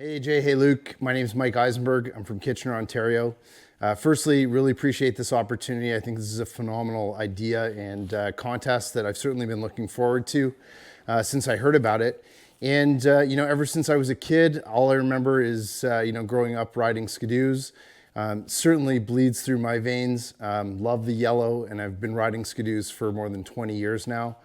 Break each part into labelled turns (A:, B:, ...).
A: Hey Jay, hey Luke. My name is Mike Eisenberg. I'm from Kitchener, Ontario. Firstly, really appreciate this opportunity. I think this is a phenomenal idea and contest that I've certainly been looking forward to since I heard about it. And ever since I was a kid, all I remember is growing up riding skidoos. Certainly bleeds through my veins. Love the yellow, and I've been riding skidoos for more than 20 years now.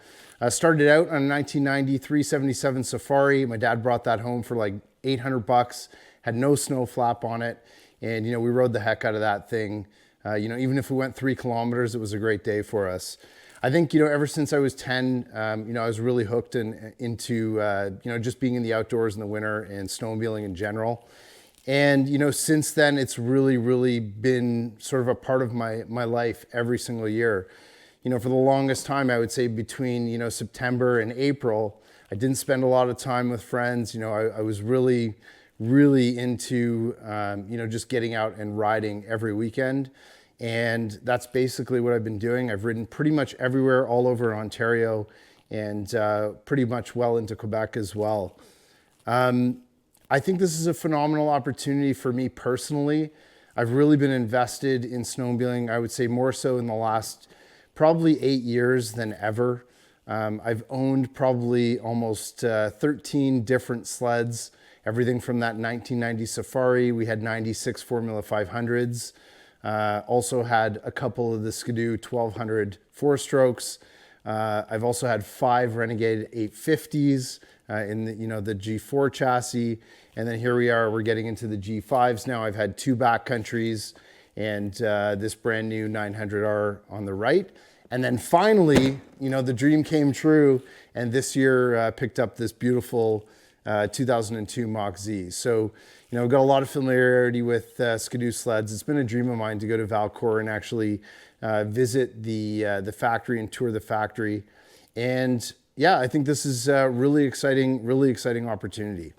A: Started out on a 1990 377 Safari. My dad brought that home for like $800, had no snow flap on it. And, we rode the heck out of that thing. Even if we went 3 kilometers, it was a great day for us. I think, ever since I was 10, I was really hooked into just being in the outdoors in the winter and snowmobiling in general. And, since then, it's really, really been sort of a part of my life every single year. For the longest time, I would say between, September and April, I didn't spend a lot of time with friends. I was really, really into, just getting out and riding every weekend. And that's basically what I've been doing. I've ridden pretty much everywhere all over Ontario and pretty much well into Quebec as well. I think this is a phenomenal opportunity for me personally. I've really been invested in snowmobiling, I would say more so in the last probably 8 years than ever. I've owned probably almost 13 different sleds, everything from that 1990 Safari. We had 96 Formula 500s. Also had a couple of the Skidoo 1200 4-strokes. I've also had 5 Renegade 850s in the G4 chassis. And then here we are, we're getting into the G5s now. I've had 2 backcountries and this brand new 900R on the right. And then finally, the dream came true, and this year picked up this beautiful 2002 Mach Z. So, I've got a lot of familiarity with Skidoo sleds. It's been a dream of mine to go to Valcourt and actually visit the factory and tour the factory. And yeah, I think this is a really exciting opportunity.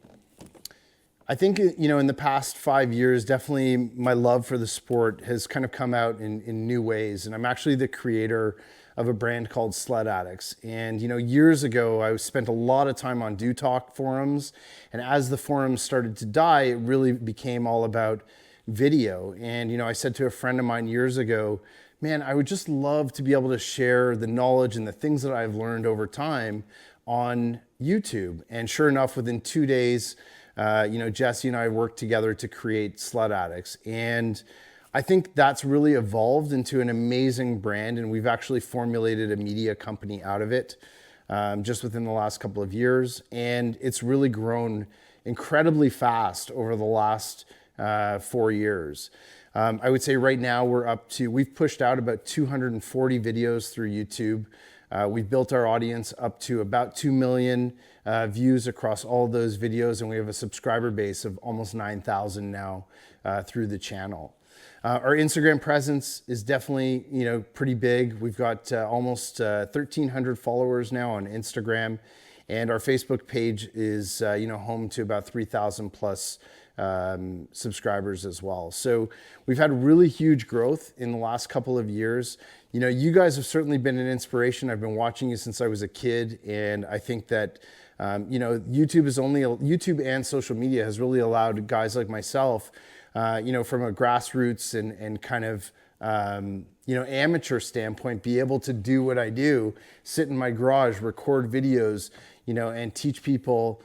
A: I think, in the past 5 years, definitely my love for the sport has kind of come out in new ways. And I'm actually the creator of a brand called Sled Addicts. And, years ago, I spent a lot of time on Do Talk forums. And as the forums started to die, it really became all about video. And, I said to a friend of mine years ago, man, I would just love to be able to share the knowledge and the things that I've learned over time on YouTube. And sure enough, within 2 days, Jesse and I worked together to create Sled Addicts. And I think that's really evolved into an amazing brand. And we've actually formulated a media company out of it just within the last couple of years. And it's really grown incredibly fast over the last 4 years. I would say right now we've pushed out about 240 videos through YouTube. We've built our audience up to about 2 million views across all of those videos, and we have a subscriber base of almost 9,000 now through the channel. Our Instagram presence is definitely, pretty big. We've got almost 1,300 followers now on Instagram, and our Facebook page is, home to about 3,000 plus subscribers as well. So we've had really huge growth in the last couple of years. You guys have certainly been an inspiration. I've been watching you since I was a kid, and I think that YouTube and social media has really allowed guys like myself, from a grassroots and kind of amateur standpoint, be able to do what I do, sit in my garage, record videos, and teach people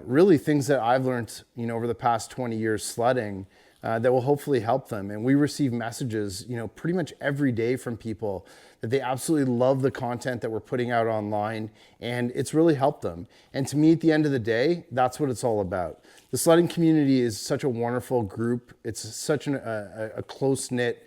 A: really things that I've learned, over the past 20 years sledding that will hopefully help them. And we receive messages, pretty much every day from people that they absolutely love the content that we're putting out online, and it's really helped them. And to me, at the end of the day, that's what it's all about. The sledding community is such a wonderful group. It's such a close-knit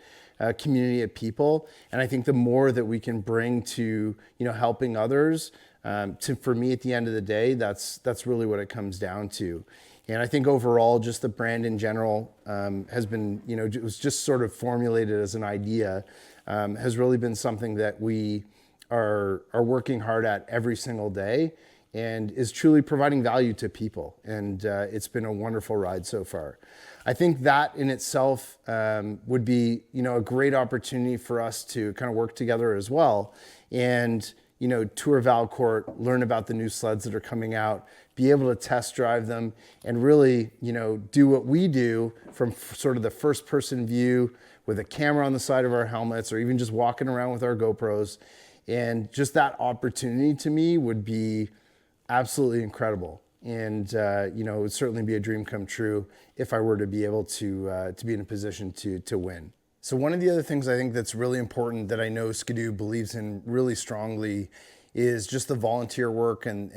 A: community of people. And I think the more that we can bring to, helping others, for me, at the end of the day, that's really what it comes down to. And I think overall, just the brand in general has been, it was just sort of formulated as an idea, has really been something that we are working hard at every single day and is truly providing value to people. And it's been a wonderful ride so far. I think that in itself would be, a great opportunity for us to kind of work together as well. And, tour Valcourt, learn about the new sleds that are coming out, be able to test drive them, and really, do what we do from sort of the first person view with a camera on the side of our helmets, or even just walking around with our GoPros. And just that opportunity to me would be absolutely incredible. And, it would certainly be a dream come true if I were to be able to be in a position to win. So one of the other things I think that's really important that I know Skidoo believes in really strongly is just the volunteer work and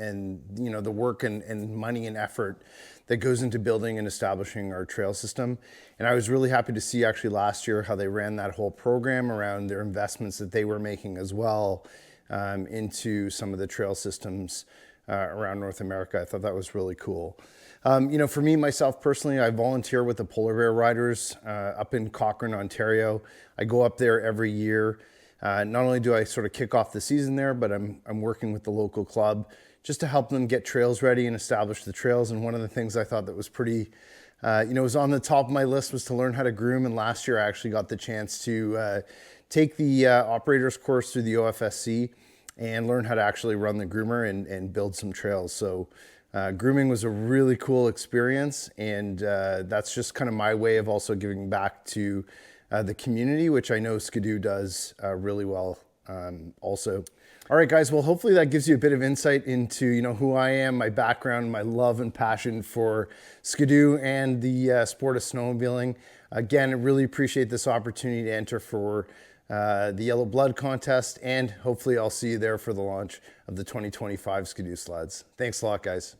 A: the work and money and effort that goes into building and establishing our trail system. And I was really happy to see actually last year how they ran that whole program around their investments that they were making as well into some of the trail systems around North America. I thought that was really cool. For me, myself personally, I volunteer with the Polar Bear Riders up in Cochrane, Ontario. I go up there every year. Not only do I sort of kick off the season there, but I'm working with the local club just to help them get trails ready and establish the trails. And one of the things I thought that was pretty, was on the top of my list was to learn how to groom. And last year I actually got the chance to take the operator's course through the OFSC and learn how to actually run the groomer and build some trails. So grooming was a really cool experience, and that's just kind of my way of also giving back to the community, which I know Skidoo does really well also. All right, guys, well, hopefully that gives you a bit of insight into who I am, my background, my love and passion for Skidoo and the sport of snowmobiling. Again, I really appreciate this opportunity to enter for the Yellow Blood contest, and hopefully I'll see you there for the launch of the 2025 Skidoo sleds. Thanks a lot, guys.